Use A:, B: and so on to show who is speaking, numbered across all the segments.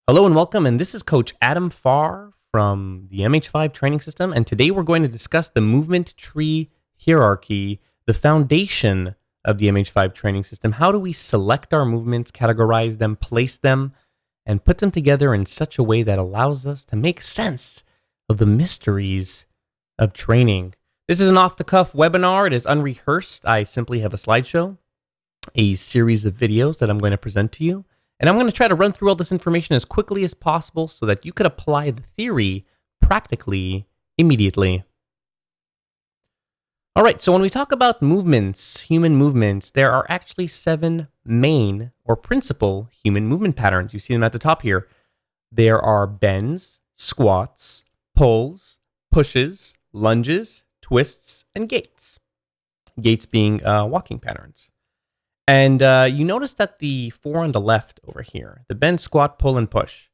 A: Hello and welcome, and this is Coach Adam Farr from the MH5 training system, and today we're going to discuss the movement tree hierarchy, the foundation of the MH5 training system. How do we select our movements, categorize them, place them, and put them together in such a way that allows us to make sense of the mysteries of training? This is an off-the-cuff webinar. It is unrehearsed. I simply have a slideshow, a series of videos that I'm going to present to you. And I'm going to try to run through all this information as quickly as possible so that you could apply the theory practically immediately. All right, so when we talk about movements, human movements, there are actually 7 main or principal human movement patterns. You see them at the top here. There are bends, squats, pulls, pushes, lunges, twists, and gaits. Gaits being walking patterns. And you notice that the 4 on the left over here, the bend, squat, pull, and push.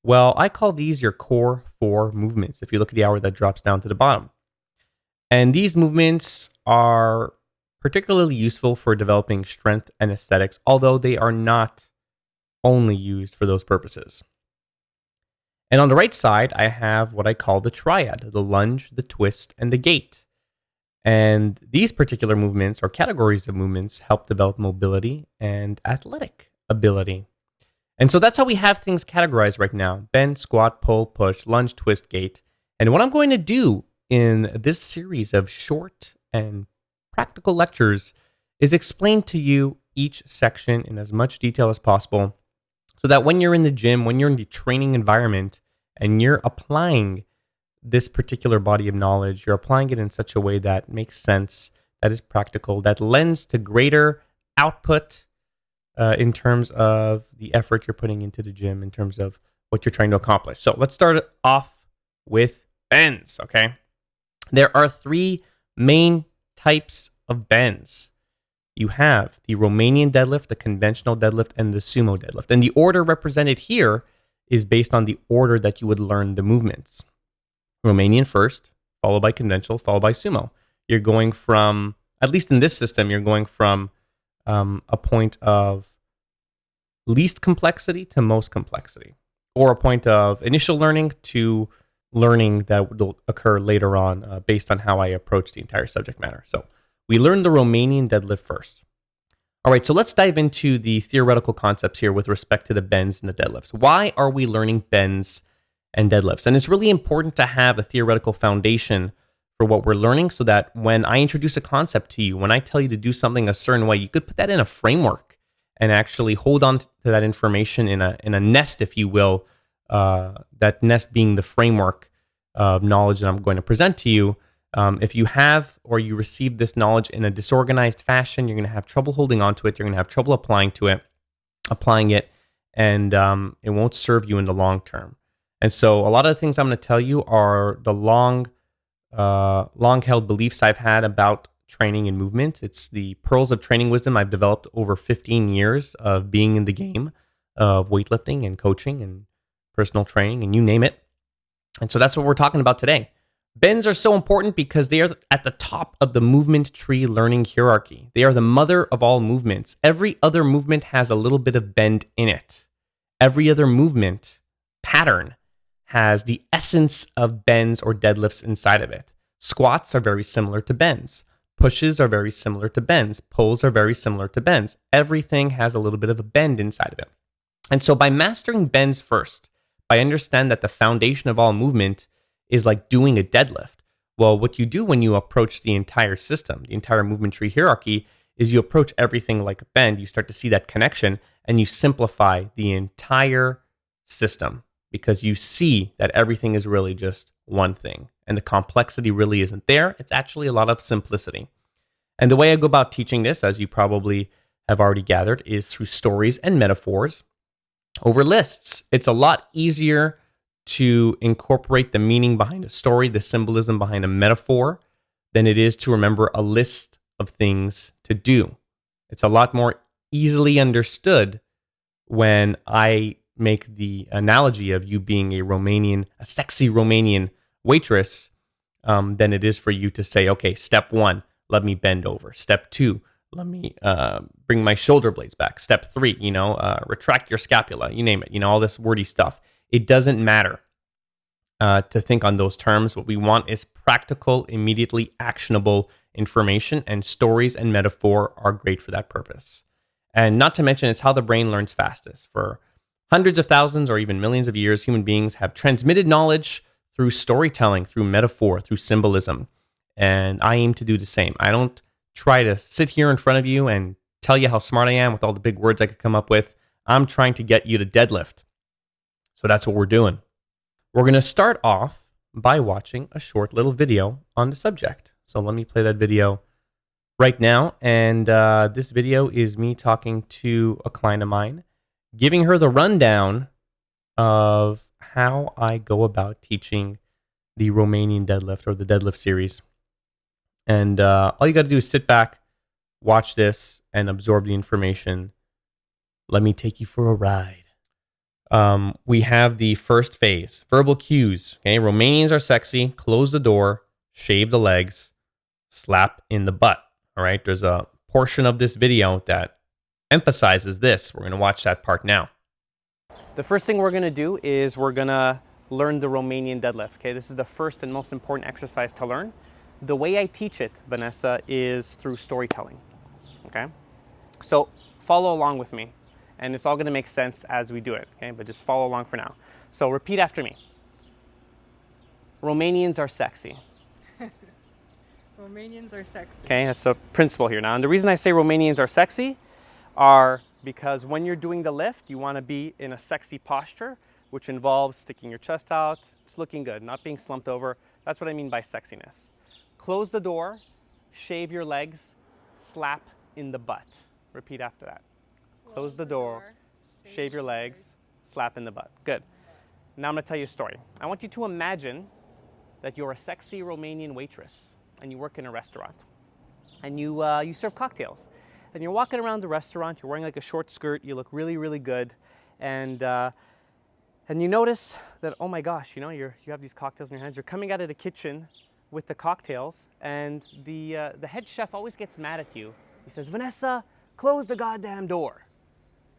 A: Well, I call these your core 4 movements. If you look at the hour that drops down to the bottom. And these movements are particularly useful for developing strength and aesthetics, although they are not only used for those purposes. And on the right side, I have what I call the triad, the lunge, the twist, and the gait. And these particular movements or categories of movements help develop mobility and athletic ability. And so that's how we have things categorized right now: bend, squat, pull, push, lunge, twist, gait. And what I'm going to do in this series of short and practical lectures is explain to you each section in as much detail as possible so that when you're in the gym, when you're in the training environment, and you're applying this particular body of knowledge, you're applying it in such a way that makes sense, that is practical, that lends to greater output in terms of the effort you're putting into the gym, in terms of what you're trying to accomplish. So let's start off with bends, okay? There are 3 main types of bends. You have the Romanian deadlift, the conventional deadlift, and the sumo deadlift. And the order represented here is based on the order that you would learn the movements. Romanian first, followed by conventional, followed by sumo. You're going from, at least in this system, you're going from a point of least complexity to most complexity, or a point of initial learning to learning that will occur later on based on how I approach the entire subject matter. So we learned the Romanian deadlift first. All right, so let's dive into the theoretical concepts here with respect to the bends and the deadlifts. Why are we learning bends and deadlifts? And it's really important to have a theoretical foundation for what we're learning so that when I introduce a concept to you, when I tell you to do something a certain way, you could put that in a framework and actually hold on to that information in a nest, if you will, that nest being the framework of knowledge that I'm going to present to you. If you have or you receive this knowledge in a disorganized fashion, you're going to have trouble holding on to it. You're going to have trouble applying it, and it won't serve you in the long term. And so a lot of the things I'm going to tell you are the long-held beliefs I've had about training and movement. It's the pearls of training wisdom I've developed over 15 years of being in the game of weightlifting and coaching and personal training and you name it. And so that's what we're talking about today. Bends are so important because they are at the top of the movement tree learning hierarchy. They are the mother of all movements. Every other movement has a little bit of bend in it. Every other movement pattern has the essence of bends or deadlifts inside of it. Squats are very similar to bends. Pushes are very similar to bends. Pulls are very similar to bends. Everything has a little bit of a bend inside of it. And so by mastering bends first, by understand that the foundation of all movement is like doing a deadlift. Well, what you do when you approach the entire system, the entire movement tree hierarchy, is you approach everything like a bend. You start to see that connection and you simplify the entire system, because you see that everything is really just one thing. And the complexity really isn't there. It's actually a lot of simplicity. And the way I go about teaching this, as you probably have already gathered, is through stories and metaphors over lists. It's a lot easier to incorporate the meaning behind a story, the symbolism behind a metaphor, than it is to remember a list of things to do. It's a lot more easily understood when I make the analogy of you being a sexy Romanian waitress, than it is for you to say, okay, step 1, let me bend over. Step 2, Let me bring my shoulder blades back. Step 3, retract your scapula, you name it, all this wordy stuff. It doesn't matter to think on those terms. What we want is practical, immediately actionable information, and stories and metaphor are great for that purpose. And not to mention, it's how the brain learns fastest. For hundreds of thousands or even millions of years, human beings have transmitted knowledge through storytelling, through metaphor, through symbolism. And I aim to do the same. I don't try to sit here in front of you and tell you how smart I am with all the big words I could come up with. I'm trying to get you to deadlift. So that's what we're doing. We're going to start off by watching a short little video on the subject. So let me play that video right now. And this video is me talking to a client of mine, giving her the rundown of how I go about teaching the Romanian deadlift or the deadlift series. And all you got to do is sit back, watch this, and absorb the information. Let me take you for a ride. We have the first phase, verbal cues. Okay, Romanians are sexy. Close the door, shave the legs, slap in the butt. All right, there's a portion of this video that emphasizes this. We're going to watch that part now.
B: The first thing we're going to do is we're going to learn the Romanian deadlift. Okay, this is the first and most important exercise to learn. The way I teach it, Vanessa, is through storytelling. Okay, so follow along with me, and it's all going to make sense as we do it. Okay, but just follow along for now. So repeat after me. Romanians are sexy.
C: Romanians are sexy.
B: Okay, that's a principle here now. And the reason I say Romanians are sexy are because when you're doing the lift, you want to be in a sexy posture, which involves sticking your chest out, just looking good, not being slumped over. That's what I mean by sexiness. Close the door, shave your legs, slap in the butt. Repeat after that. Close the door, shave your legs, slap in the butt. Good. Now I'm going to tell you a story. I want you to imagine that you're a sexy Romanian waitress and you work in a restaurant and you serve cocktails. And you're walking around the restaurant, you're wearing like a short skirt, you look really, really good. And you notice that, oh my gosh, you have these cocktails in your hands. You're coming out of the kitchen with the cocktails, and the head chef always gets mad at you. He says, Vanessa, close the goddamn door.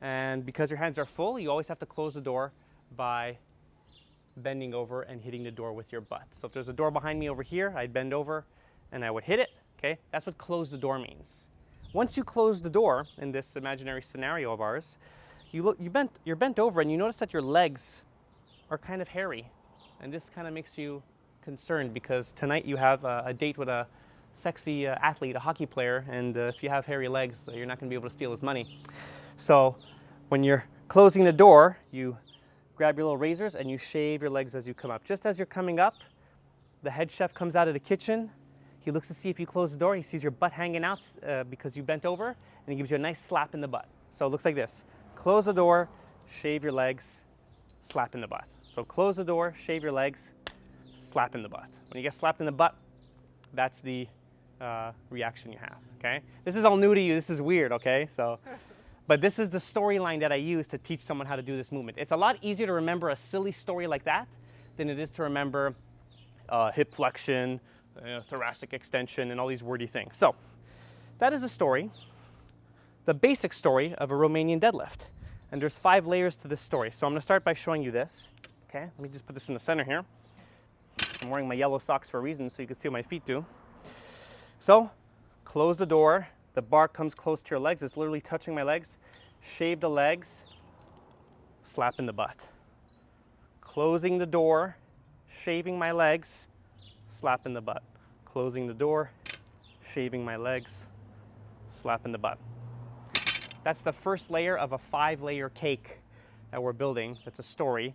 B: And because your hands are full, you always have to close the door by bending over and hitting the door with your butt. So if there's a door behind me over here, I'd bend over and I would hit it. Okay, that's what close the door means. Once you close the door in this imaginary scenario of ours, you're bent over and you notice that your legs are kind of hairy. And this kind of makes you concerned because tonight you have a date with a sexy athlete, a hockey player, and if you have hairy legs, you're not going to be able to steal his money. So when you're closing the door, you grab your little razors and you shave your legs as you come up. Just as you're coming up, the head chef comes out of the kitchen. He looks to see if you close the door. He sees your butt hanging out because you bent over, and he gives you a nice slap in the butt. So it looks like this. Close the door, shave your legs, slap in the butt. So close the door, shave your legs, slap in the butt. When you get slapped in the butt, that's the reaction you have, okay? This is all new to you. This is weird, okay? But this is the storyline that I use to teach someone how to do this movement. It's a lot easier to remember a silly story like that than it is to remember hip flexion, thoracic extension, and all these wordy things. So that is a story, the basic story of a Romanian deadlift. And there's 5 layers to this story. So I'm going to start by showing you this. Okay, let me just put this in the center here. I'm wearing my yellow socks for a reason so you can see what my feet do. So close the door. The bar comes close to your legs. It's literally touching my legs. Shave the legs, slap in the butt. Closing the door, shaving my legs, slap in the butt. Closing the door, shaving my legs, slap in the butt. That's the first layer of a 5-layer cake that we're building. That's a story.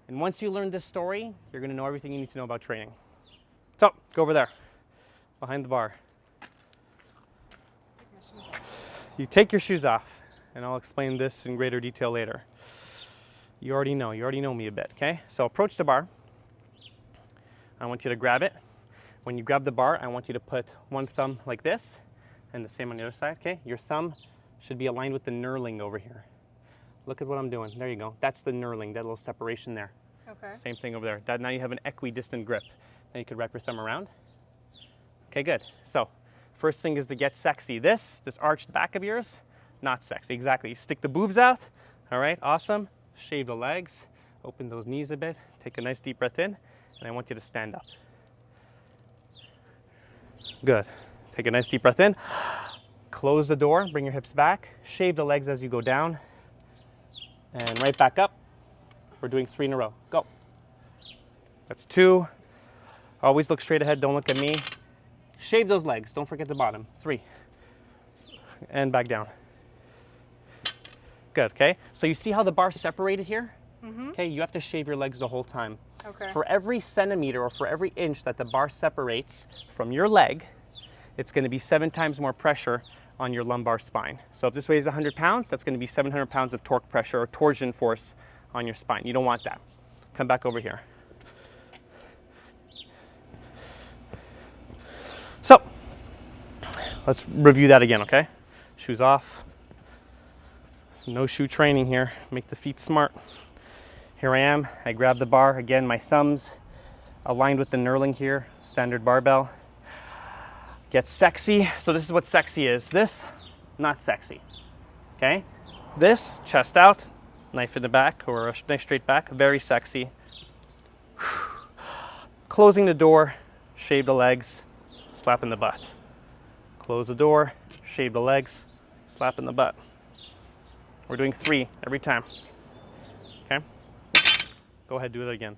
B: And once you learn this story, you're going to know everything you need to know about training. So, go over there, behind the bar. You take your shoes off, and I'll explain this in greater detail later. You already know me a bit, okay? So approach the bar. I want you to grab it. When you grab the bar, I want you to put one thumb like this, and the same on the other side, okay? Your thumb should be aligned with the knurling over here. Look at what I'm doing. There you go. That's the knurling, that little separation there.
C: Okay.
B: Same thing over there. Now you have an equidistant grip. Now you could wrap your thumb around. Okay, good. So First thing is to get sexy. This arched back of yours, not sexy. Exactly. You stick the boobs out. All right, awesome. Shave the legs. Open those knees a bit. Take a nice deep breath in, and I want you to stand up. Good. Take a nice deep breath in. Close the door, bring your hips back. Shave the legs as you go down. And right back up. We're doing 3 in a row. Go. That's 2. Always look straight ahead, don't look at me. Shave those legs, don't forget the bottom. 3. And back down. Good, okay? So you see how the bar's separated here? Okay, you have to shave your legs the whole time.
C: Okay.
B: For every centimeter or for every inch that the bar separates from your leg, it's going to be 7 times more pressure on your lumbar spine. So if this weighs 100 pounds, that's going to be 700 pounds of torque pressure or torsion force on your spine. You don't want that. Come back over here. So let's review that again, okay? Shoes off. No shoe training here. Make the feet smart. Here I am. I grab the bar. Again, my thumbs aligned with the knurling here. Standard barbell. Get sexy. So this is what sexy is. This, not sexy. Okay? This, chest out, knife in the back or a nice straight back. Very sexy. Closing the door, shave the legs, slap in the butt. Close the door, shave the legs, slap in the butt. We're doing 3 every time. Okay? Go ahead, do it again.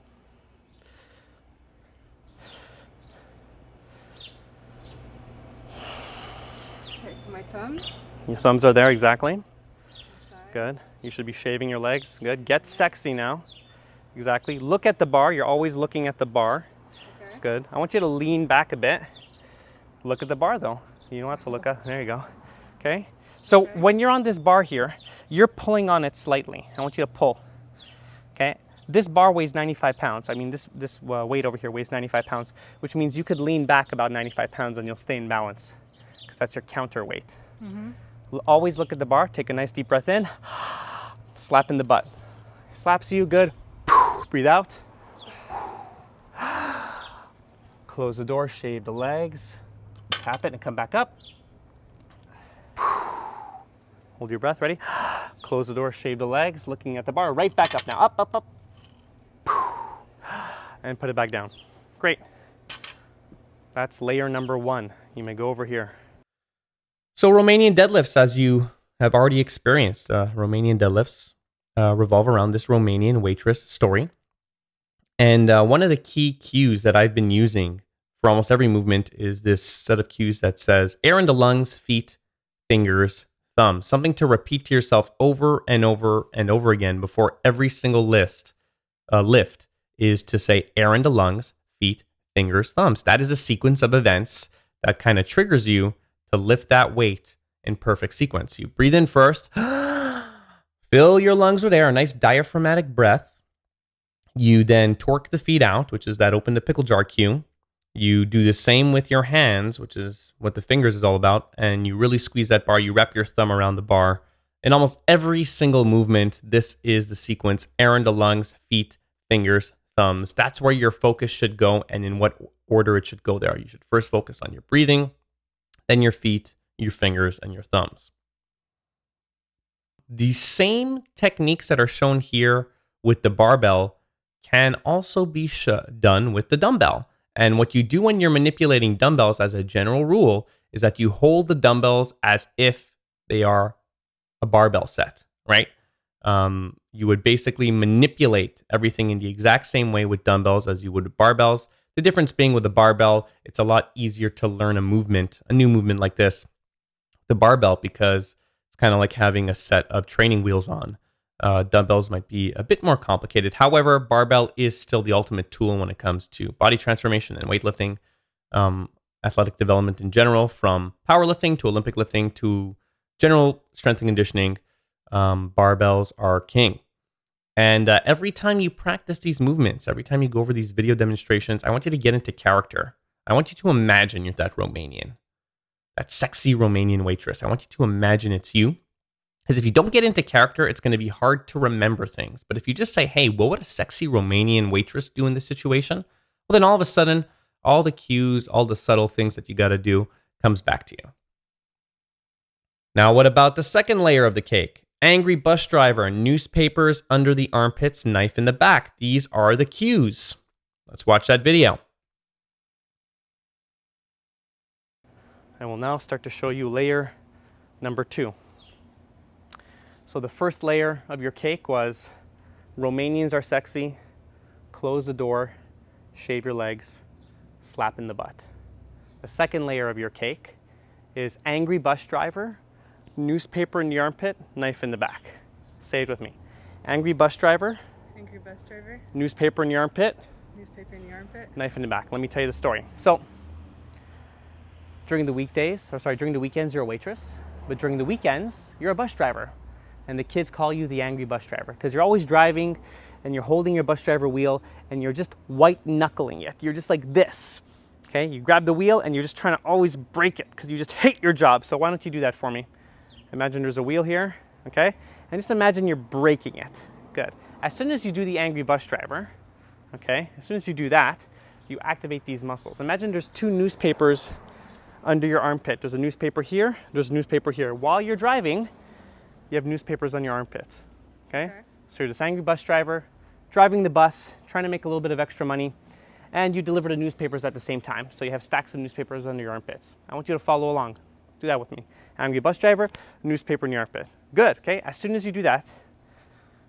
C: Okay, so my thumbs.
B: Your thumbs are there, exactly.
C: Side.
B: Good. You should be shaving your legs. Good. Get sexy now. Exactly. Look at the bar. You're always looking at the bar.
C: Okay.
B: Good. I want you to lean back a bit. Look at the bar though. You don't have to look up. There you go. Okay. So when you're on this bar here, you're pulling on it slightly. I want you to pull. Okay. This bar weighs 95 pounds. I mean, this weight over here weighs 95 pounds, which means you could lean back about 95 pounds and you'll stay in balance because that's your counterweight. Always look at the bar. Take a nice deep breath in. Slap in the butt. Slaps you. Good. Breathe out. Close the door. Shave the legs. Tap it and come back up. Hold your breath. Ready? Close the door. Shave the legs. Looking at the bar. Right back up now. Up, up, up. And put it back down. Great. That's layer number 1. You may go over here.
A: So Romanian deadlifts, as you have already experienced, Romanian deadlifts revolve around this Romanian waitress story. And one of the key cues that I've been using for almost every movement is this set of cues that says air in the lungs, feet, fingers, thumbs. Something to repeat to yourself over and over and over again before every single lift is to say air in the lungs, feet, fingers, thumbs. That is a sequence of events that kind of triggers you to lift that weight in perfect sequence. You breathe in first, fill your lungs with air, a nice diaphragmatic breath. You then torque the feet out, which is that open to pickle jar cue. You do the same with your hands, which is what the fingers is all about, and you really squeeze that bar. You wrap your thumb around the bar. In almost every single movement, this is the sequence: air in the lungs, feet, fingers, thumbs. That's where your focus should go and in what order it should go there. You should first focus on your breathing, then your feet, your fingers, and your thumbs. The same techniques that are shown here with the barbell can also be done with the dumbbell. And what you do when you're manipulating dumbbells as a general rule is that you hold the dumbbells as if they are a barbell set, right? You would basically manipulate everything in the exact same way with dumbbells as you would with barbells. The difference being with a barbell, it's a lot easier to learn a new movement like this, the barbell, because it's kind of like having a set of training wheels on. Dumbbells might be a bit more complicated. However, barbell is still the ultimate tool when it comes to body transformation and weightlifting, athletic development in general, from powerlifting to Olympic lifting to general strength and conditioning. Barbells are king. And every time you practice these movements, every time you go over these video demonstrations, I want you to get into character. I want you to imagine you're that Romanian, that sexy Romanian waitress. I want you to imagine it's you. Because if you don't get into character, it's going to be hard to remember things. But if you just say, hey, what would a sexy Romanian waitress do in this situation? Well, then all of a sudden, all the cues, all the subtle things that you got to do, comes back to you. Now, what about the second layer of the cake? Angry bus driver, newspapers under the armpits, knife in the back. These are the cues. Let's watch that video.
B: I will now start to show you layer number 2. So the first layer of your cake was Romanians are sexy, close the door, shave your legs, slap in the butt. The second layer of your cake is angry bus driver, newspaper in the armpit, knife in the back. Say it with me. Angry bus driver,
C: Angry bus driver,
B: newspaper in the armpit,
C: newspaper in the armpit.
B: knife in the back. Let me tell you the story. So during the weekends, you're a waitress, but during the weekends, you're a bus driver. And the kids call you the angry bus driver because you're always driving and you're holding your bus driver wheel and you're just white knuckling it. You're just like this, okay? You grab the wheel and you're just trying to always break it because you just hate your job. So why don't you do that for me? Imagine there's a wheel here, okay? And just imagine you're breaking it. Good. As soon as you do the angry bus driver, okay? As soon as you do that, you activate these muscles. Imagine there's 2 newspapers under your armpit. There's a newspaper here, there's a newspaper here. While you're driving, you have newspapers on your armpit, okay? So you're this angry bus driver, driving the bus, trying to make a little bit of extra money, and you deliver the newspapers at the same time. So you have stacks of newspapers under your armpits. I want you to follow along. Do that with me. Angry bus driver, newspaper in your armpit. Good, okay? As soon as you do that,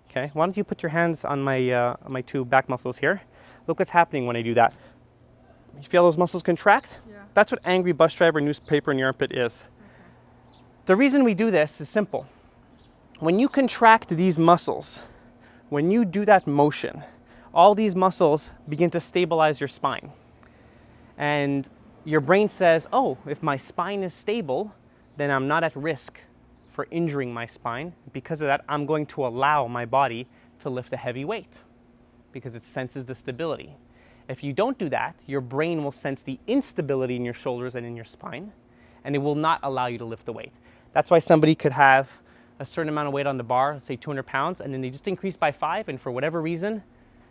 B: okay, why don't you put your hands on my 2 back muscles here. Look what's happening when I do that. You feel those muscles contract?
C: Yeah.
B: That's what angry bus driver, newspaper in your armpit is. Okay. The reason we do this is simple. When you contract these muscles, when you do that motion, all these muscles begin to stabilize your spine. And your brain says, oh, if my spine is stable, then I'm not at risk for injuring my spine. Because of that, I'm going to allow my body to lift a heavy weight because it senses the stability. If you don't do that, your brain will sense the instability in your shoulders and in your spine, and it will not allow you to lift the weight. That's why somebody could have a certain amount of weight on the bar, let's say 200 pounds, and then they just increase by 5, and for whatever reason,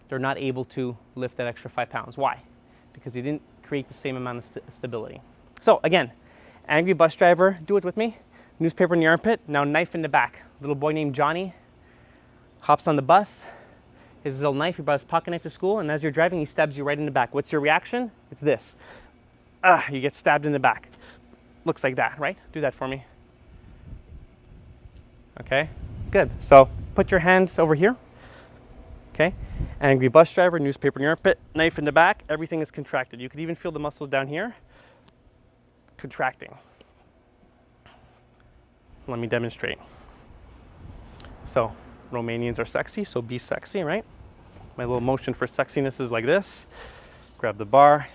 B: they're not able to lift that extra 5 pounds. Why? Because they didn't create the same amount of stability. So again, angry bus driver, do it with me. Newspaper in the armpit, now knife in the back. Little boy named Johnny hops on the bus, his little knife, he brought his pocket knife to school, and as you're driving, he stabs you right in the back. What's your reaction? It's this. You get stabbed in the back. Looks like that, right? Do that for me. Okay, good. So put your hands over here. Okay, angry bus driver, newspaper in your armpit, knife in the back, everything is contracted. You could even feel the muscles down here contracting. Let me demonstrate. So Romanians are sexy, so be sexy, right? My little motion for sexiness is like this. Grab the bar,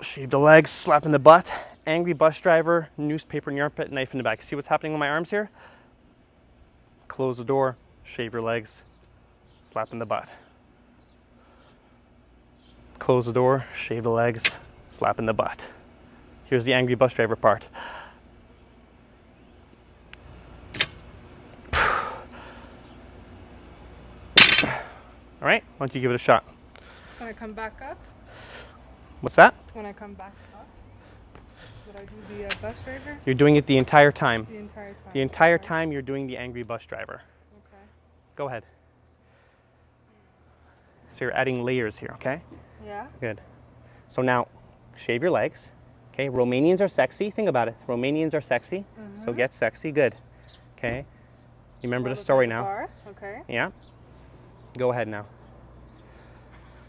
B: shave the legs, slap in the butt. Angry bus driver, newspaper in your armpit, knife in the back. See what's happening with my arms here? Close the door, shave your legs, slap in the butt. Close the door, shave the legs, slap in the butt. Here's the angry bus driver part. All right, why don't you give it a shot?
C: When I come back up,
B: What's that?
C: when I come back up, would I do the bus driver?
B: You're doing it the entire time.
C: The entire time.
B: The entire
C: Okay.
B: time you're doing the angry bus driver.
C: Okay.
B: Go ahead. So you're adding layers here, okay?
C: Yeah.
B: Good. So now, shave your legs. Okay, Romanians are sexy. Think about it. Romanians are sexy. So get sexy. Good. Okay. You remember the story now?
C: Bar. Okay.
B: Yeah. Go ahead now.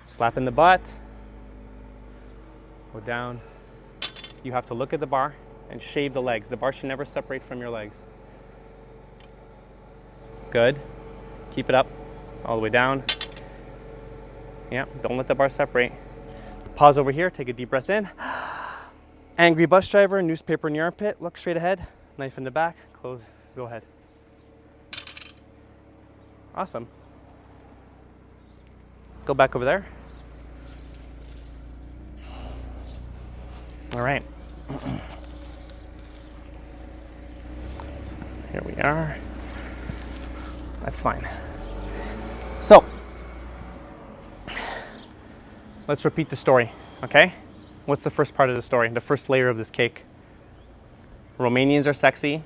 B: Slap in the butt. Go down. You have to look at the bar and shave the legs. The bar should never separate from your legs. Good. Keep it up all the way down. Yeah, don't let the bar separate. Pause over here, take a deep breath in. Angry bus driver, newspaper in your armpit, look straight ahead, knife in the back, close, go ahead. Awesome. Go back over there. All right. So here we are. That's fine. So, let's repeat the story, okay? What's the first part of the story? The first layer of this cake. Romanians are sexy.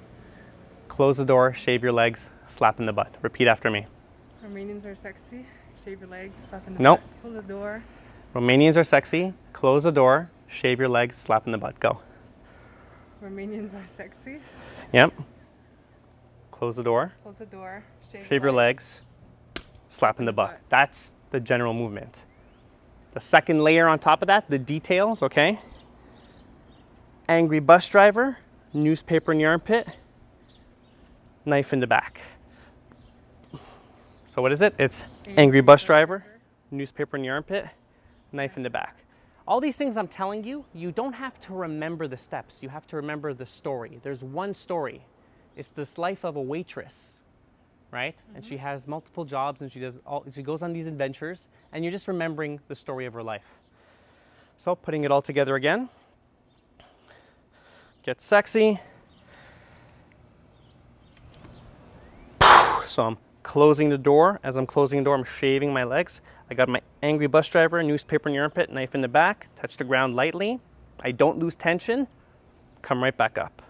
B: Close the door, shave your legs, slap in the butt. Repeat after me.
C: Romanians are sexy. Shave your legs, slap in the
B: Nope.
C: butt. Close the door.
B: Romanians are sexy. Close the door, shave your legs, slap in the butt. Go.
C: Romanians are sexy.
B: Yep. Close the door,
C: Close the door.
B: shave your legs, slap in the butt. That's the general movement. The second layer on top of that, the details, okay? Angry bus driver, newspaper in your armpit, knife in the back. So what is it? It's angry bus driver, newspaper in your armpit, knife in the back. All these things I'm telling you, you don't have to remember the steps. You have to remember the story. There's one story. It's this life of a waitress, right? And she has multiple jobs and she goes on these adventures and you're just remembering the story of her life. So putting it all together again. Get sexy. So I'm closing the door. As I'm closing the door, I'm shaving my legs. I got my angry bus driver, newspaper in your armpit, knife in the back, touch the ground lightly. I don't lose tension. Come right back up.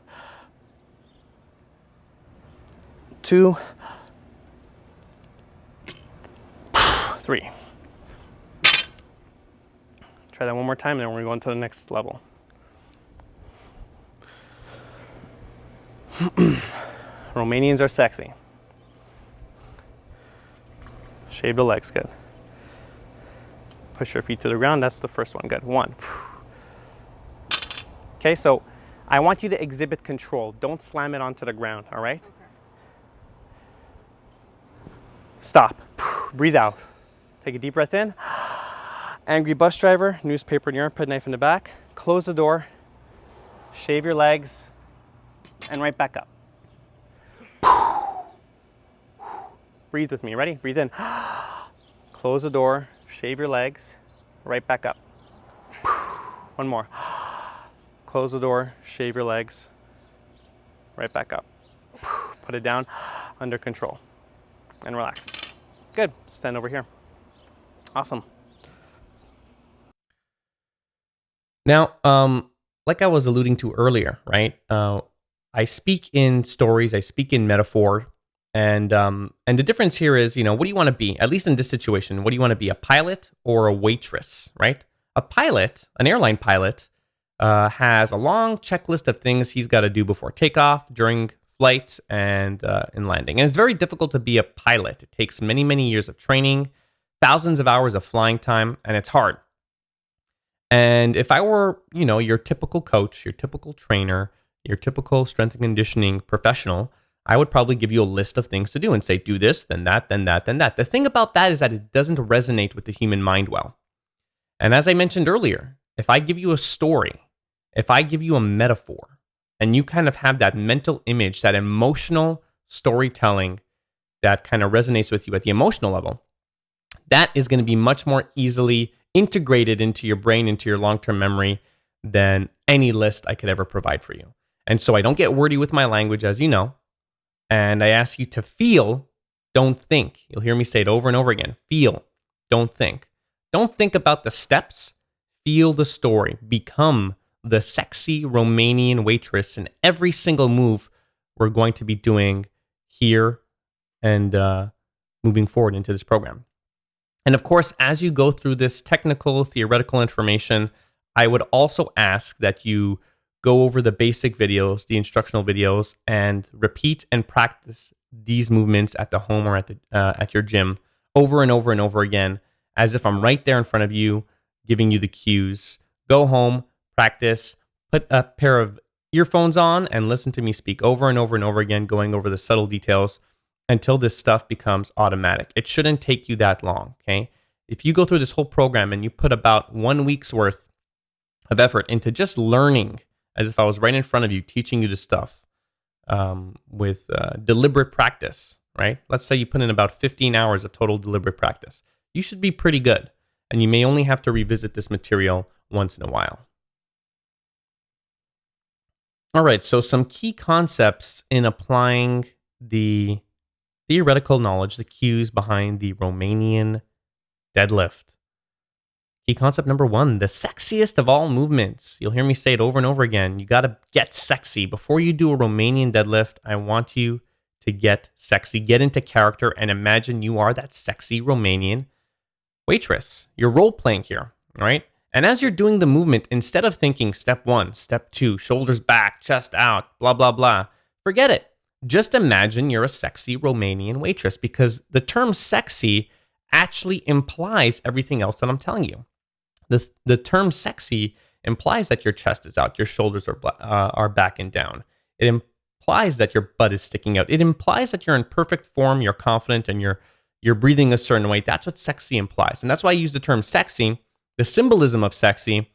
B: 2, 3. Try that one more time, then we're going to the next level. Romanians are sexy. Shave the legs, good. Push your feet to the ground, that's the first one, good. 1. Okay, so I want you to exhibit control. Don't slam it onto the ground, all right?
C: Okay.
B: Stop. Breathe out. Take a deep breath in. Angry bus driver, newspaper in your armpit, knife in the back. Close the door. Shave your legs. And right back up. Breathe with me. Ready? Breathe in. Close the door. Shave your legs. Right back up. One more. Close the door. Shave your legs. Right back up. Put it down. Under control. And relax. Good. Stand over here. Awesome.
A: Now, like I was alluding to earlier, right? I speak in stories, I speak in metaphor, and the difference here is, what do you want to be? At least in this situation, what do you want to be? A pilot or a waitress, right? A pilot, an airline pilot, has a long checklist of things he's got to do before takeoff, during flight, and in landing. And it's very difficult to be a pilot. It takes many, many years of training, thousands of hours of flying time, and it's hard. And if I were, your typical coach, your typical trainer, your typical strength and conditioning professional, I would probably give you a list of things to do and say, do this, then that, then that, then that. The thing about that is that it doesn't resonate with the human mind well. And as I mentioned earlier, if I give you a story, if I give you a metaphor, and you kind of have that mental image, that emotional storytelling that kind of resonates with you at the emotional level, that is going to be much more easily integrated into your brain, into your long-term memory than any list I could ever provide for you. And so I don't get wordy with my language, as you know, and I ask you to feel, don't think. You'll hear me say it over and over again. Feel, don't think. Don't think about the steps. Feel the story. Become the sexy Romanian waitress in every single move we're going to be doing here and moving forward into this program. And of course, as you go through this technical, theoretical information, I would also ask that you go over the basic videos, the instructional videos, and repeat and practice these movements at the home or at your gym over and over and over again, as if I'm right there in front of you, giving you the cues. Go home, practice, put a pair of earphones on, and listen to me speak over and over and over again, going over the subtle details until this stuff becomes automatic. It shouldn't take you that long, okay? If you go through this whole program and you put about 1 week's worth of effort into just learning, as if I was right in front of you, teaching you this stuff with deliberate practice, right? Let's say you put in about 15 hours of total deliberate practice. You should be pretty good, and you may only have to revisit this material once in a while. All right, so some key concepts in applying the theoretical knowledge, the cues behind the Romanian deadlift. Key concept number 1, the sexiest of all movements. You'll hear me say it over and over again. You got to get sexy. Before you do a Romanian deadlift, I want you to get sexy, get into character, and imagine you are that sexy Romanian waitress. You're role playing here, right? And as you're doing the movement, instead of thinking step 1, step 2, shoulders back, chest out, blah, blah, blah, forget it. Just imagine you're a sexy Romanian waitress, because the term sexy actually implies everything else that I'm telling you. The term sexy implies that your chest is out, your shoulders are back and down. It implies that your butt is sticking out. It implies that you're in perfect form, you're confident, and you're breathing a certain way. That's what sexy implies. And that's why I use the term sexy, the symbolism of sexy,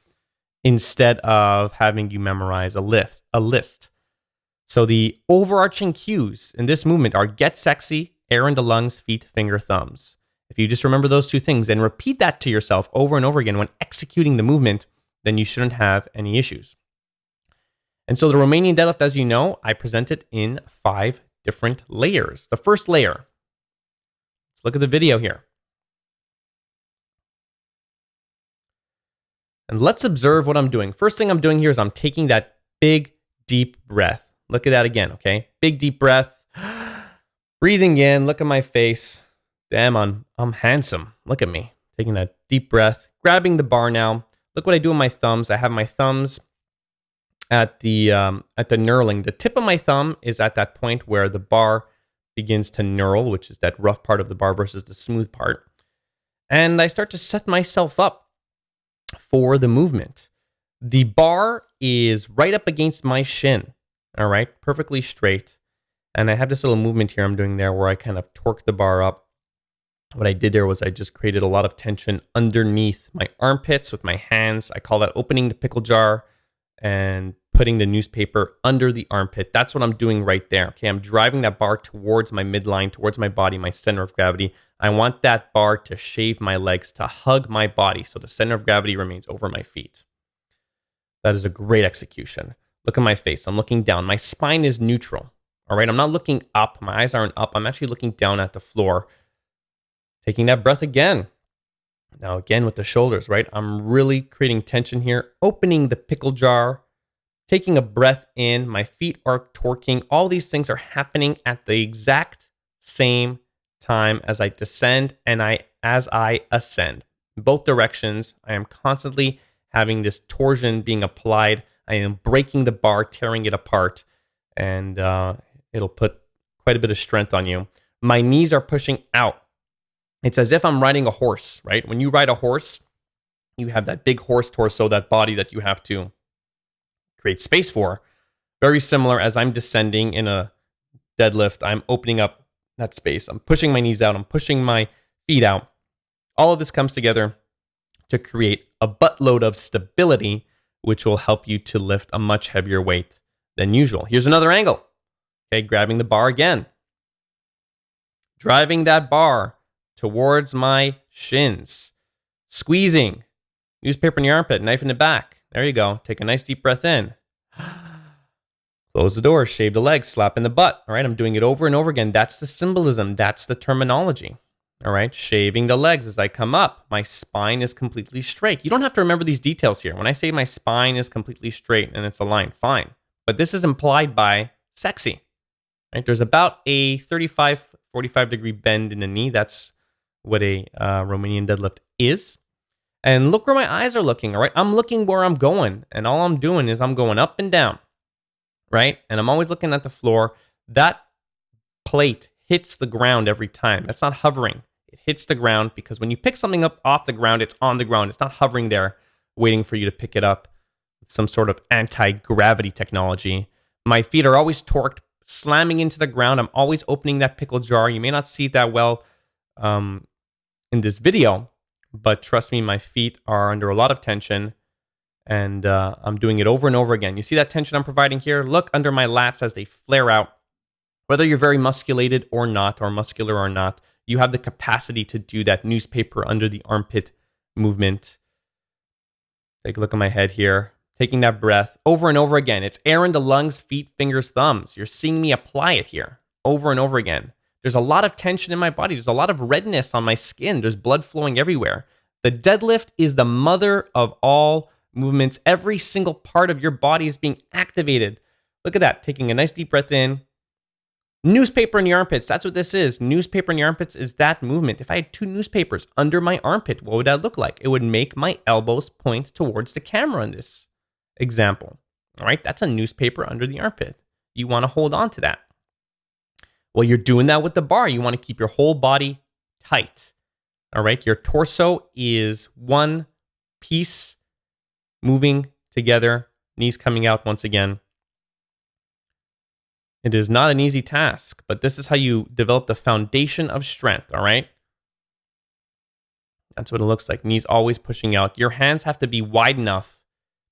A: instead of having you memorize a list. So the overarching cues in this movement are get sexy, air in the lungs, feet, finger, thumbs. If you just remember those two things and repeat that to yourself over and over again when executing the movement, then you shouldn't have any issues. And so the Romanian deadlift, as you know, I present it in 5 different layers. The first layer, let's look at the video here. And let's observe what I'm doing. First thing I'm doing here is I'm taking that big, deep breath. Look at that again, okay? Big, deep breath. Breathing in, look at my face. Damn, I'm handsome. Look at me. Taking that deep breath. Grabbing the bar now. Look what I do with my thumbs. I have my thumbs at the knurling. The tip of my thumb is at that point where the bar begins to knurl, which is that rough part of the bar versus the smooth part. And I start to set myself up for the movement. The bar is right up against my shin. All right, perfectly straight. And I have this little movement here I'm doing there where I kind of torque the bar up. What I did there was I just created a lot of tension underneath my armpits with my hands. I call that opening the pickle jar and putting the newspaper under the armpit. That's what I'm doing right there. Okay, I'm driving that bar towards my midline, towards my body, my center of gravity. I want that bar to shave my legs, to hug my body, so the center of gravity remains over my feet. That is a great execution. Look at my face. I'm looking down. My spine is neutral. All right, I'm not looking up. My eyes aren't up. I'm actually looking down at the floor. Taking that breath again. Now again with the shoulders, right? I'm really creating tension here. Opening the pickle jar. Taking a breath in. My feet are torquing. All these things are happening at the exact same time as I descend and as I ascend. In both directions, I am constantly having this torsion being applied. I am breaking the bar, tearing it apart, and it'll put quite a bit of strength on you. My knees are pushing out. It's as if I'm riding a horse, right? When you ride a horse, you have that big horse torso, that body that you have to create space for. Very similar as I'm descending in a deadlift, I'm opening up that space. I'm pushing my knees out. I'm pushing my feet out. All of this comes together to create a buttload of stability, which will help you to lift a much heavier weight than usual. Here's another angle. Okay, grabbing the bar again. Driving that bar towards my shins. Squeezing. Newspaper in the armpit, knife in the back. There you go. Take a nice deep breath in. Close the door, shave the legs, slap in the butt. All right, I'm doing it over and over again. That's the symbolism. That's the terminology. All right, shaving the legs as I come up. My spine is completely straight. You don't have to remember these details here. When I say my spine is completely straight and it's aligned, fine. But this is implied by sexy. Right? There's about a 35, 45 degree bend in the knee. That's what a Romanian deadlift is. And look where my eyes are looking, all right? I'm looking where I'm going, and all I'm doing is I'm going up and down, right? And I'm always looking at the floor. That plate hits the ground every time. That's not hovering. It hits the ground because when you pick something up off the ground, it's on the ground. It's not hovering there waiting for you to pick it up with some sort of anti-gravity technology. My feet are always torqued, slamming into the ground. I'm always opening that pickle jar. You may not see it that well in this video, but trust me, my feet are under a lot of tension, and I'm doing it over and over again. You see that tension I'm providing here? Look under my lats as they flare out. Whether you're very musculated or not, or muscular or not, you have the capacity to do that newspaper under the armpit movement. Take a look at my head here. Taking that breath over and over again. It's air in the lungs, feet, fingers, thumbs. You're seeing me apply it here over and over again. There's a lot of tension in my body. There's a lot of redness on my skin. There's blood flowing everywhere. The deadlift is the mother of all movements. Every single part of your body is being activated. Look at that. Taking a nice deep breath in. Newspaper in the armpits. That's what this is. Newspaper in the armpits is that movement. If I had 2 newspapers under my armpit, what would that look like? It would make my elbows point towards the camera in this example. All right, that's a newspaper under the armpit. You want to hold on to that. Well, you're doing that with the bar. You want to keep your whole body tight. All right, your torso is one piece moving together, knees coming out once again. It is not an easy task, but this is how you develop the foundation of strength, all right? That's what it looks like. Knees always pushing out. Your hands have to be wide enough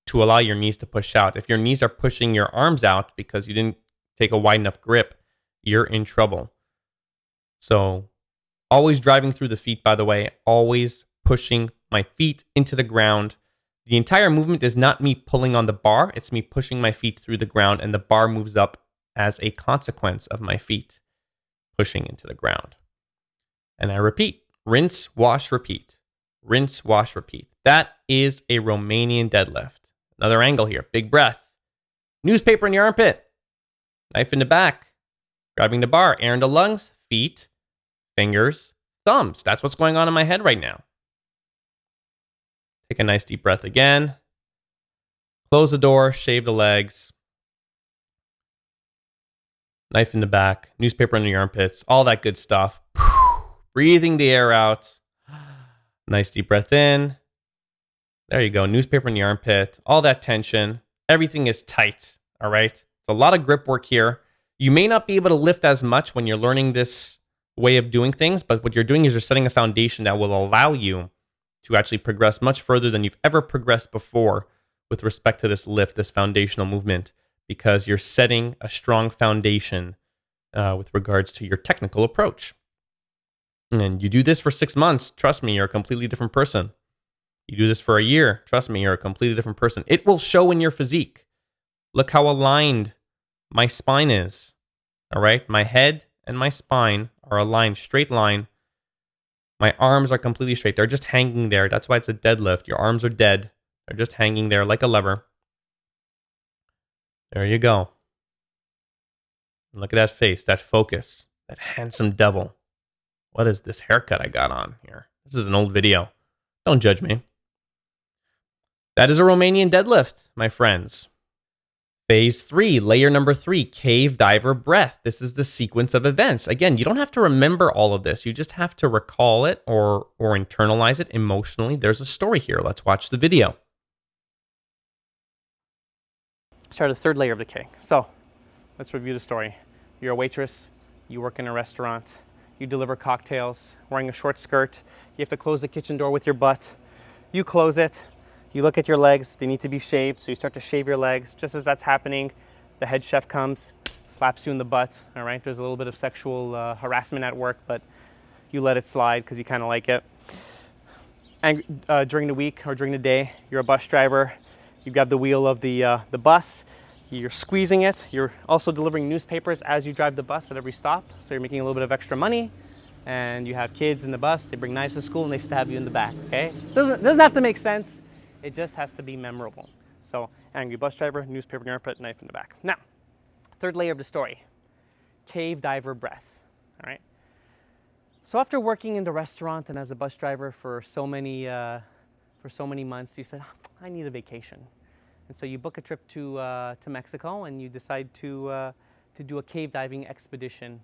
A: to allow your knees to push out. If your knees are pushing your arms out because you didn't take a wide enough grip, you're in trouble. So always driving through the feet, by the way, always pushing my feet into the ground. The entire movement is not me pulling on the bar. It's me pushing my feet through the ground, and the bar moves up as a consequence of my feet pushing into the ground. And I repeat, rinse, wash, repeat. Rinse, wash, repeat. That is a Romanian deadlift. Another angle here. Big breath. Newspaper in your armpit. Knife in the back. Grabbing the bar. Air in the lungs. Feet. Fingers. Thumbs. That's what's going on in my head right now. Take a nice deep breath again. Close the door. Shave the legs. Knife in the back. Newspaper under your armpits. All that good stuff. Breathing the air out. Nice deep breath in. There you go. Newspaper in the armpit. All that tension. Everything is tight. All right. It's a lot of grip work here. You may not be able to lift as much when you're learning this way of doing things, but what you're doing is you're setting a foundation that will allow you to actually progress much further than you've ever progressed before with respect to this lift, this foundational movement, because you're setting a strong foundation with regards to your technical approach. And you do this for 6 months, trust me, you're a completely different person. You do this for a year, trust me, you're a completely different person. It will show in your physique. Look how aligned my spine is. All right, my head and my spine are aligned, straight line. My arms are completely straight. They're just hanging there. That's why it's a deadlift. Your arms are dead. They're just hanging there like a lever. There you go. Look at that face, that focus, that handsome devil. What is this haircut I got on here? This is an old video. Don't judge me. That is a Romanian deadlift, my friends. Phase 3, layer number 3, cave diver breath. This is the sequence of events. Again, you don't have to remember all of this. You just have to recall it or internalize it emotionally. There's a story here. Let's watch the video.
B: Start the third layer of the cake. So let's review the story. You're a waitress. You work in a restaurant. You deliver cocktails, wearing a short skirt. You have to close the kitchen door with your butt. You close it. You look at your legs. They need to be shaved, so you start to shave your legs. Just as that's happening, the head chef comes, slaps you in the butt. All right, there's a little bit of sexual harassment at work, but you let it slide because you kind of like it. And during the week or during the day, you're a bus driver. You grab the wheel of the bus. You're squeezing it. You're also delivering newspapers as you drive the bus at every stop. So you're making a little bit of extra money. And you have kids in the bus. They bring knives to school and they stab you in the back. Okay? Doesn't have to make sense. It just has to be memorable. So angry bus driver, newspaper in your armpit, knife in the back. Now, third layer of the story. Cave diver breath. All right? So after working in the restaurant and as a bus driver for so many months, you said, I need a vacation. And so you book a trip to Mexico and you decide to do a cave diving expedition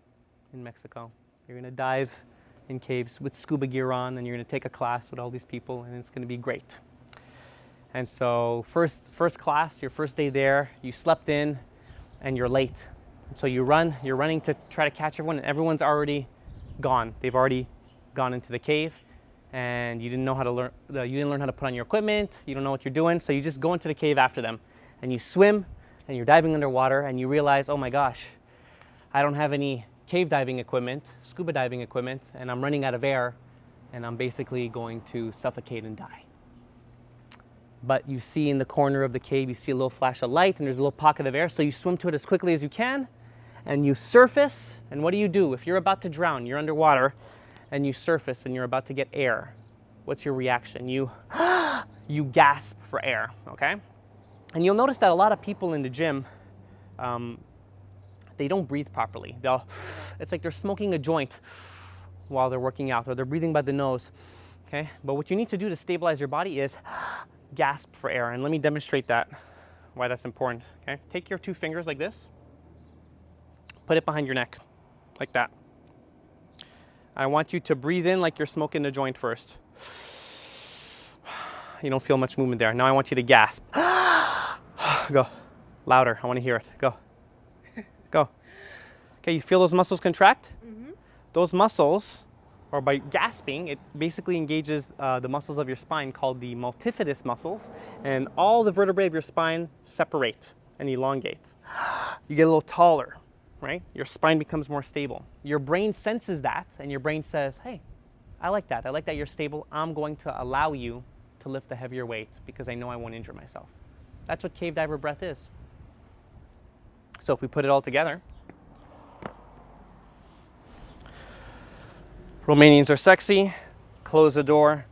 B: in Mexico. You're going to dive in caves with scuba gear on and you're going to take a class with all these people and it's going to be great. And so first class, your first day there, you slept in and you're late. And so you're running to try to catch everyone and everyone's already gone. They've already gone into the cave. And you didn't know how to learn. You didn't learn how to put on your equipment. You don't know what you're doing, so you just go into the cave after them, and you swim, and you're diving underwater, and you realize, oh my gosh, I don't have any cave diving equipment, scuba diving equipment, and I'm running out of air, and I'm basically going to suffocate and die. But you see in the corner of the cave, you see a little flash of light, and there's a little pocket of air, so you swim to it as quickly as you can, and you surface. And what do? If you're about to drown, you're underwater. And you surface and you're about to get air, what's your reaction? You gasp for air, okay? And you'll notice that a lot of people in the gym, they don't breathe properly. It's like they're smoking a joint while they're working out, or they're breathing by the nose, okay? But what you need to do to stabilize your body is gasp for air. And let me demonstrate that, why that's important, okay? Take your 2 fingers like this, put it behind your neck, like that. I want you to breathe in like you're smoking a joint first. You don't feel much movement there. Now I want you to gasp. Go. Louder. I want to hear it. Go. Go. Okay, you feel those muscles contract? Mm-hmm. Those muscles, or by gasping, it basically engages the muscles of your spine called the multifidus muscles, and all the vertebrae of your spine separate and elongate. You get a little taller, right? Your spine becomes more stable. Your brain senses that, and your brain says, hey, I like that. I like that you're stable. I'm going to allow you to lift a heavier weight because I know I won't injure myself. That's what cave diver breath is. So if we put it all together, Romanians are sexy, close the door,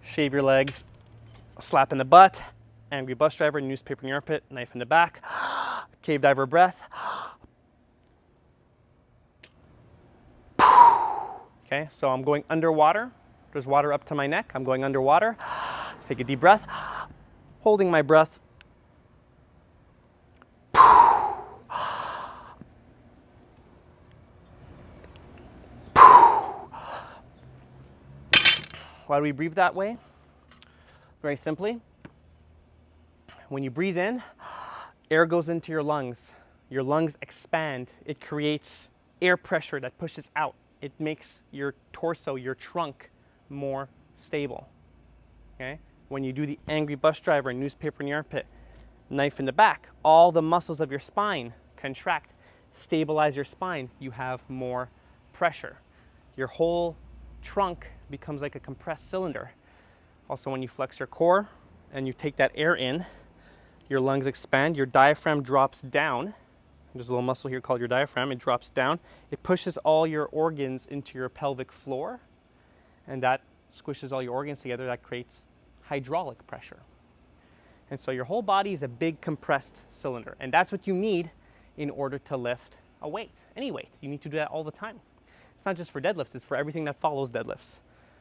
B: shave your legs, slap in the butt, angry bus driver, newspaper in your armpit, knife in the back, cave diver breath. Okay, so I'm going underwater. There's water up to my neck. I'm going underwater. Take a deep breath, holding my breath. Why do we breathe that way? Very simply, when you breathe in, air goes into your lungs. Your lungs expand. It creates air pressure that pushes out. It makes your torso, your trunk, more stable. Okay? When you do the angry bus driver, newspaper in your armpit, knife in the back, all the muscles of your spine contract, stabilize your spine. You have more pressure. Your whole trunk becomes like a compressed cylinder. Also, when you flex your core and you take that air in, your lungs expand, your diaphragm drops down. There's a little muscle here called your diaphragm. It drops down. It pushes all your organs into your pelvic floor, and that squishes all your organs together. That creates hydraulic pressure. And so your whole body is a big compressed cylinder, and that's what you need in order to lift a weight, any weight. You need to do that all the time. It's not just for deadlifts, it's for everything that follows deadlifts.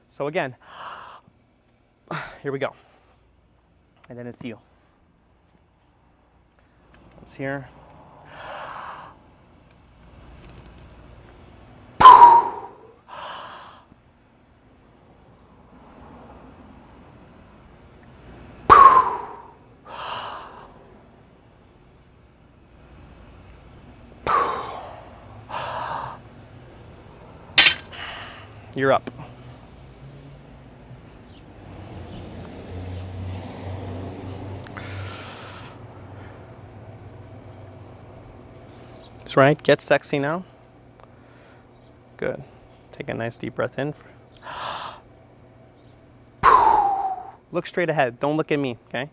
B: So again, here we go. And then it's you. It's here. You're up. That's right. Get sexy now. Good. Take a nice deep breath in. Look straight ahead. Don't look at me, okay?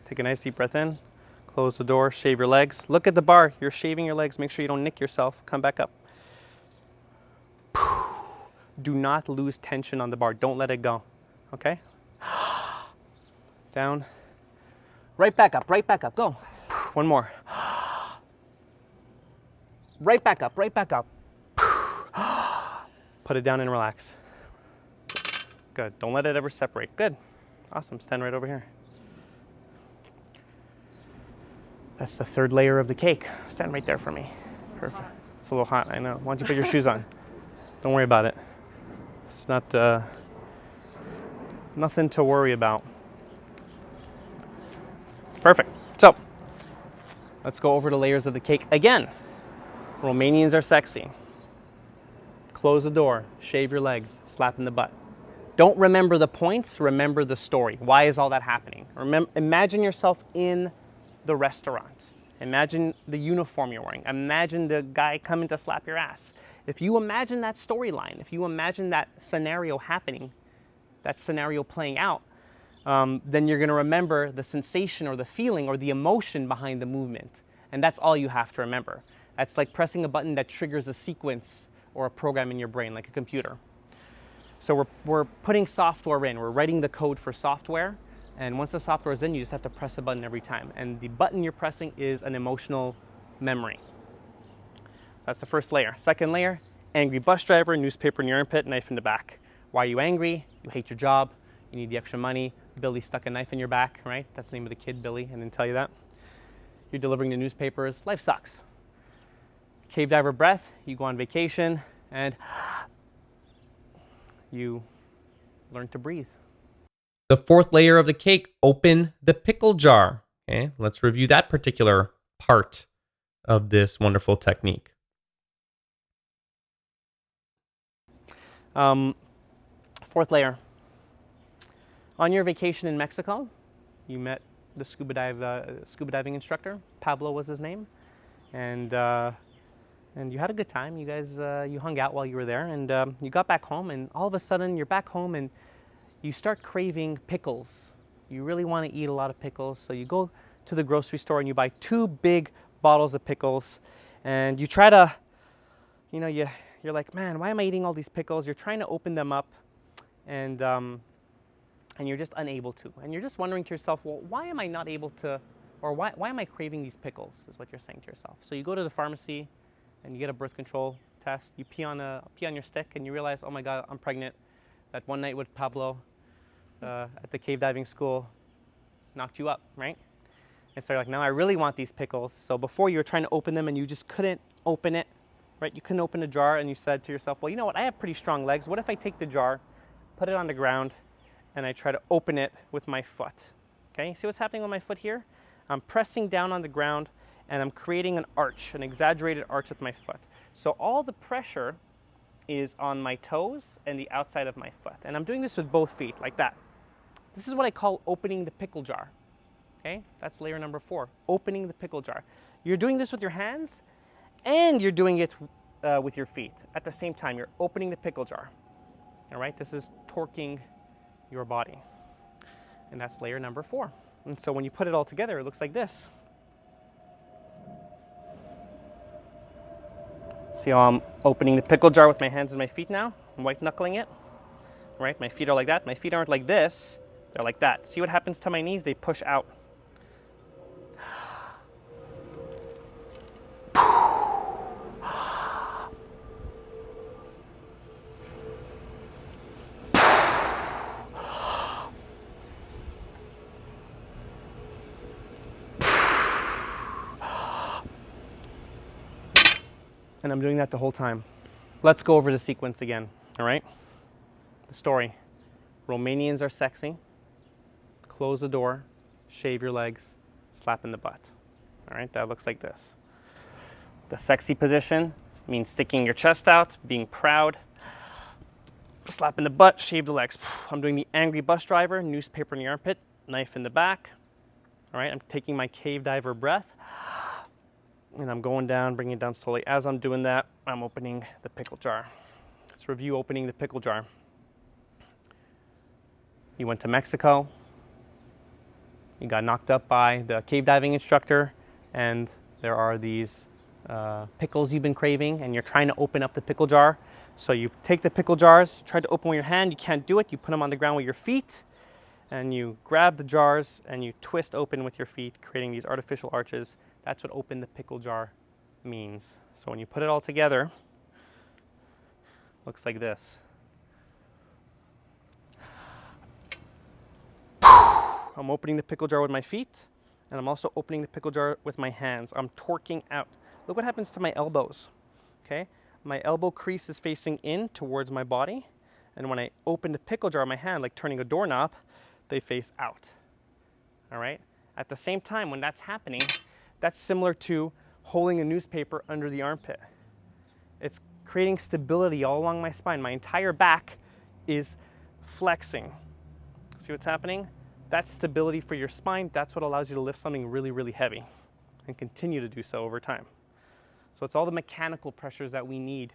B: Take a nice deep breath in. Close the door. Shave your legs. Look at the bar. You're shaving your legs. Make sure you don't nick yourself. Come back up. Do not lose tension on the bar. Don't let it go, okay? Down. Right back up, right back up. Go. One more. Right back up, right back up. Put it down and relax. Good. Don't let it ever separate. Good. Awesome. Stand right over here. That's the third layer of the cake. Stand right there for me. Perfect. It's a little hot, I know. Why don't you put your shoes on? Don't worry about it. It's not nothing to worry about. Perfect. So let's go over the layers of the cake again. Romanians are sexy. Close the door, shave your legs, slap in the butt. Don't remember the points, remember the story. Why is all that happening? Imagine yourself in the restaurant. Imagine the uniform you're wearing. Imagine the guy coming to slap your ass. If you imagine that storyline, if you imagine that scenario happening, that scenario playing out, then you're going to remember the sensation or the feeling or the emotion behind the movement. And that's all you have to remember. That's like pressing a button that triggers a sequence or a program in your brain, like a computer. So we're putting software in. We're writing the code for software. And once the software is in, you just have to press a button every time. And the button you're pressing is an emotional memory. That's the first layer. Second layer, angry bus driver, newspaper in your armpit, knife in the back. Why are you angry? You hate your job. You need the extra money. Billy stuck a knife in your back, right? That's the name of the kid, Billy. I didn't tell you that. You're delivering the newspapers. Life sucks. Cave diver breath. You go on vacation and you learn to breathe.
A: The fourth layer of the cake, open the pickle jar. Okay, let's review that particular part of this wonderful technique.
B: Fourth layer. On your vacation in Mexico, you met the scuba diving instructor. Pablo was his name, and you had a good time. You guys you hung out while you were there, and you got back home, and all of a sudden you're back home and you start craving pickles. You really want to eat a lot of pickles, so you go to the grocery store and you buy 2 big bottles of pickles, and you try to, you know, you're like, man, why am I eating all these pickles? You're trying to open them up, and you're just unable to. And you're just wondering to yourself, well, why am I not able to, or why am I craving these pickles, is what you're saying to yourself. So you go to the pharmacy and you get a birth control test, you pee on your stick, and you realize, oh my God, I'm pregnant. That one night with Pablo at the cave diving school knocked you up, right? And so you're like, now I really want these pickles. So before you were trying to open them and you just couldn't open it, right? You couldn't open a jar, and you said to yourself, well, you know what? I have pretty strong legs. What if I take the jar, put it on the ground, and I try to open it with my foot? Okay, see what's happening with my foot here? I'm pressing down on the ground and I'm creating an arch, an exaggerated arch with my foot. So all the pressure is on my toes and the outside of my foot. And I'm doing this with both feet, like that. This is what I call opening the pickle jar. Okay, that's layer number 4, opening the pickle jar. You're doing this with your hands and you're doing it with your feet. At the same time, you're opening the pickle jar. All right, this is torquing your body. And that's layer number 4. And so when you put it all together, it looks like this. See how I'm opening the pickle jar with my hands and my feet now? I'm white knuckling it. Right? My feet are like that. My feet aren't like this. They're like that. See what happens to my knees? They push out. And I'm doing that the whole time. Let's go over the sequence again, all right? The story. Romanians are sexy. Close the door, shave your legs, slap in the butt. All right, that looks like this. The sexy position means sticking your chest out, being proud. Slap in the butt, shave the legs. I'm doing the angry bus driver, newspaper in the armpit, knife in the back. All right, I'm taking my cave diver breath. And I'm going down, bringing it down slowly. As I'm doing that, I'm opening the pickle jar. Let's review opening the pickle jar. You went to Mexico. You got knocked up by the cave diving instructor, and there are these pickles you've been craving, and you're trying to open up the pickle jar. So you take the pickle jars, you try to open with your hand, you can't do it. You put them on the ground with your feet, and you grab the jars and you twist open with your feet, creating these artificial arches. That's what open the pickle jar means. So when you put it all together, it looks like this. I'm opening the pickle jar with my feet, and I'm also opening the pickle jar with my hands. I'm torquing out. Look what happens to my elbows, okay? My elbow crease is facing in towards my body, and when I open the pickle jar in my hand, like turning a doorknob, they face out, all right? At the same time, when that's happening, that's similar to holding a newspaper under the armpit. It's creating stability all along my spine. My entire back is flexing. See what's happening? That's stability for your spine. That's what allows you to lift something really, really heavy and continue to do so over time. So it's all the mechanical pressures that we need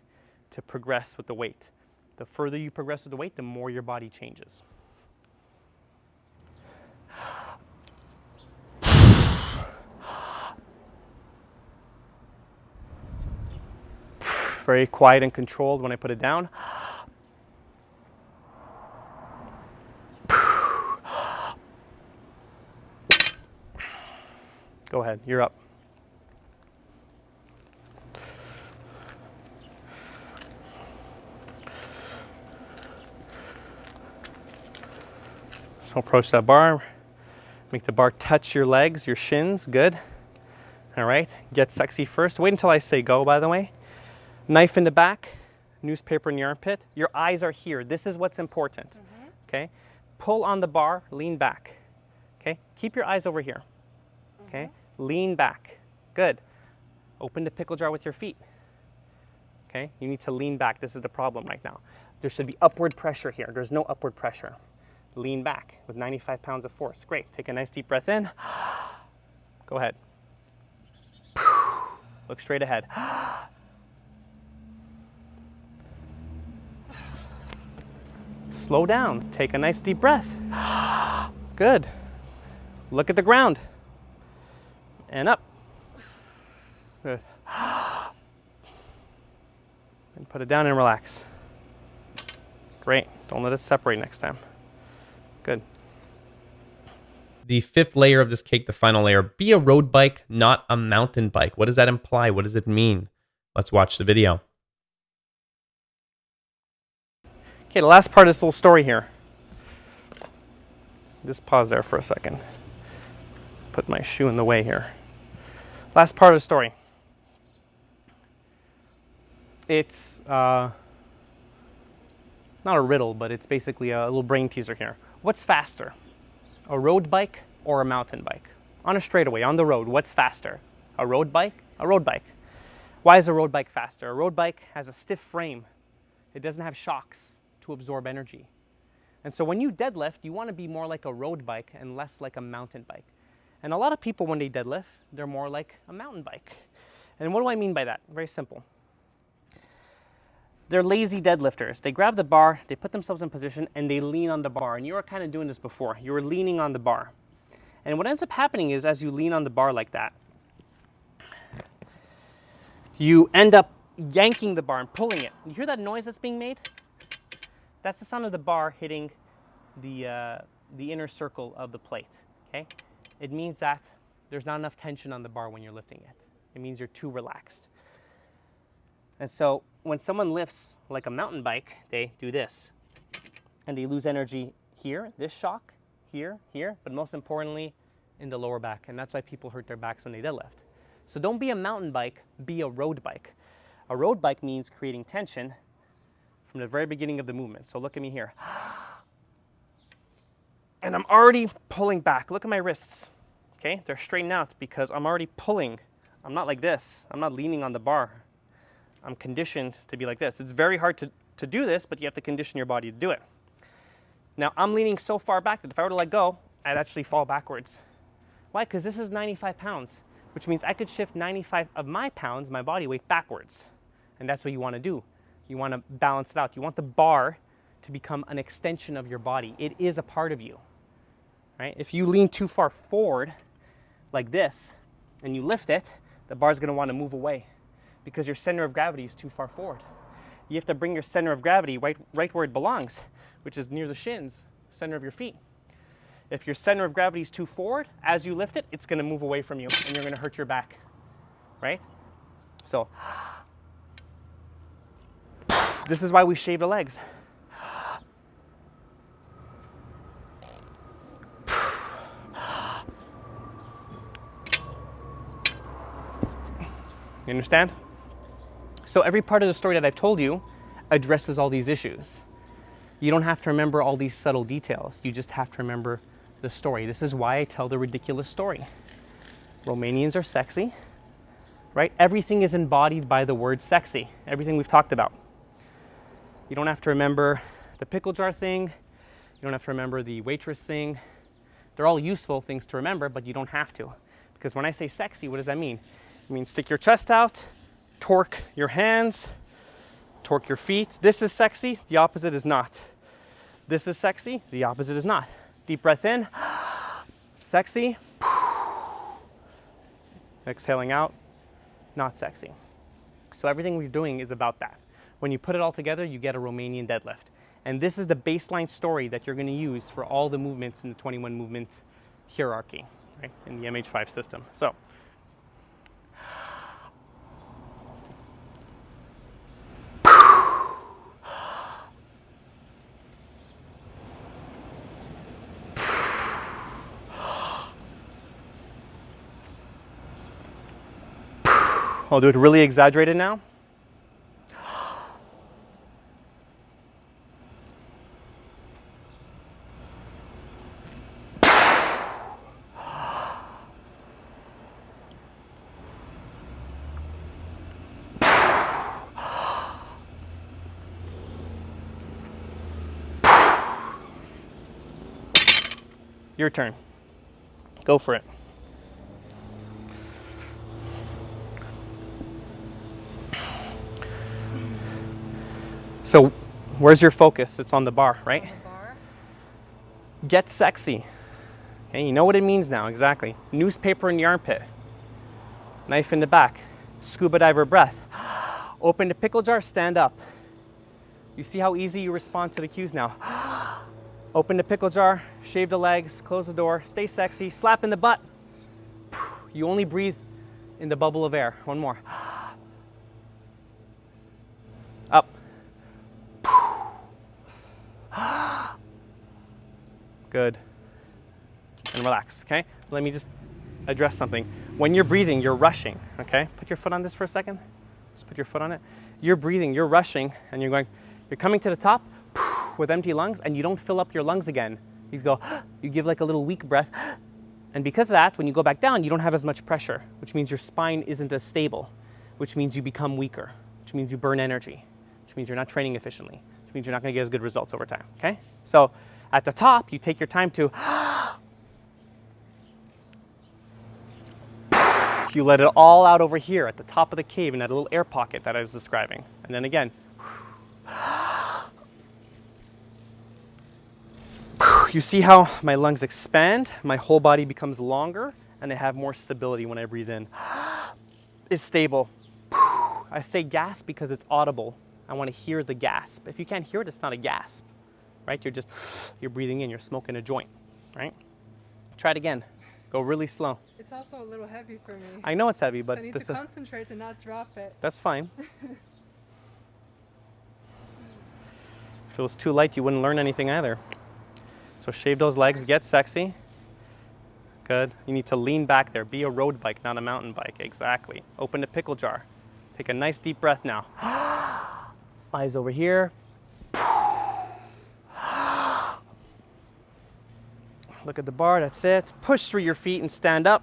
B: to progress with the weight. The further you progress with the weight, the more your body changes. Very quiet and controlled when I put it down. Go ahead, you're up. So approach that bar, make the bar touch your legs, your shins, good. All right, get sexy first. Wait until I say go, by the way. Knife in the back, newspaper in your armpit. Your eyes are here. This is what's important, okay? Pull on the bar, lean back, okay? Keep your eyes over here, okay? Lean back, good. Open the pickle jar with your feet, okay? You need to lean back. This is the problem right now. There should be upward pressure here. There's no upward pressure. Lean back with 95 pounds of force. Great. Take a nice deep breath in. Go ahead. Look straight ahead. Slow down. Take a nice deep breath. Good. Look at the ground. And up. Good. And put it down and relax. Great. Don't let it separate next time. Good.
A: The fifth layer of this cake, the final layer, be a road bike, not a mountain bike. What does that imply? What does it mean? Let's watch the video.
B: Okay, the last part of this little story here. Just pause there for a second. Put my shoe in the way here. Last part of the story. It's not a riddle, but it's basically a little brain teaser here. What's faster? A road bike or a mountain bike? On a straightaway, on the road, what's faster? A road bike? A road bike. Why is a road bike faster? A road bike has a stiff frame. It doesn't have shocks to absorb energy. And so when you deadlift, you want to be more like a road bike and less like a mountain bike. And a lot of people, when they deadlift, they're more like a mountain bike. And what do I mean by that? Very simple. They're lazy deadlifters. They grab the bar, they put themselves in position, and they lean on the bar. And you were kind of doing this before. You were leaning on the bar. And what ends up happening is, as you lean on the bar like that, you end up yanking the bar and pulling it. You hear that noise that's being made? That's the sound of the bar hitting the inner circle of the plate, okay? It means that there's not enough tension on the bar when you're lifting it. It means you're too relaxed. And so when someone lifts like a mountain bike, they do this. And they lose energy here, this shock, here, but most importantly, in the lower back. And that's why people hurt their backs when they deadlift. So don't be a mountain bike, be a road bike. A road bike means creating tension from the very beginning of the movement. So look at me here. And I'm already pulling back. Look at my wrists, okay? They're straightened out because I'm already pulling. I'm not like this. I'm not leaning on the bar. I'm conditioned to be like this. It's very hard to do this, but you have to condition your body to do it. Now, I'm leaning so far back that if I were to let go, I'd actually fall backwards. Why? Because this is 95 pounds, which means I could shift 95 of my pounds, my body weight, backwards. And that's what you want to do. You want to balance it out. You want the bar to become an extension of your body. It is a part of you, right? If you lean too far forward like this and you lift it, the bar's going to want to move away because your center of gravity is too far forward. You have to bring your center of gravity right where it belongs, which is near the shins, center of your feet. If your center of gravity is too forward, as you lift it, it's going to move away from you and you're going to hurt your back, right? So this is why we shave the legs. You understand? So every part of the story that I've told you addresses all these issues. You don't have to remember all these subtle details. You just have to remember the story. This is why I tell the ridiculous story. Romanians are sexy, right? Everything is embodied by the word sexy. Everything we've talked about. You don't have to remember the pickle jar thing. You don't have to remember the waitress thing. They're all useful things to remember, but you don't have to. Because when I say sexy, what does that mean? It means stick your chest out, torque your hands, torque your feet. This is sexy, the opposite is not. This is sexy, the opposite is not. Deep breath in, sexy. Exhaling out, not sexy. So everything we're doing is about that. When you put it all together, you get a Romanian deadlift. And this is the baseline story that you're going to use for all the movements in the 21 movement hierarchy. right, in the MH5 system. So, I'll do it really exaggerated now. Your turn. Go for it. So, where's your focus? It's on the bar, right?
C: On the bar.
B: Get sexy. Okay, you know what it means now, exactly. Newspaper in the armpit. Knife in the back. Scuba diver breath. Open the pickle jar, stand up. You see how easy you respond to the cues now. Open the pickle jar, shave the legs, close the door, stay sexy, slap in the butt. You only breathe in the bubble of air. One more. Up. Good. And relax, okay? Let me just address something. When you're breathing, you're rushing, okay? Put your foot on this for a second. Just put your foot on it. You're breathing, you're rushing, and you're coming to the top with empty lungs, and you don't fill up your lungs again. You go, you give like a little weak breath, and because of that, when you go back down, you don't have as much pressure, which means your spine isn't as stable, which means you become weaker, which means you burn energy, which means you're not training efficiently, which means you're not gonna get as good results over time, okay? So at the top, you take your time to, you let it all out over here at the top of the cave in that little air pocket that I was describing. And then again, you see how my lungs expand, my whole body becomes longer, and I have more stability when I breathe in. It's stable. I say gasp because it's audible. I want to hear the gasp. If you can't hear it, it's not a gasp, right? You're breathing in, you're smoking a joint, right? Try it again. Go really slow.
C: It's also a little heavy for me.
B: I know it's heavy, but
C: I need to concentrate and not drop it.
B: that's fine. If it was too light, you wouldn't learn anything either. So shave those legs, get sexy. Good. You need to lean back there. Be a road bike, not a mountain bike. Exactly. Open the pickle jar. Take a nice deep breath now. Eyes over here. Look at the bar, that's it. Push through your feet and stand up.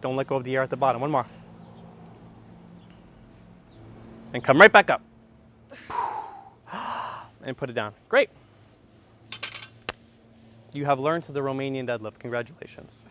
B: Don't let go of the air at the bottom. One more. And come right back up. And put it down. Great. You have learned the Romanian deadlift. Congratulations.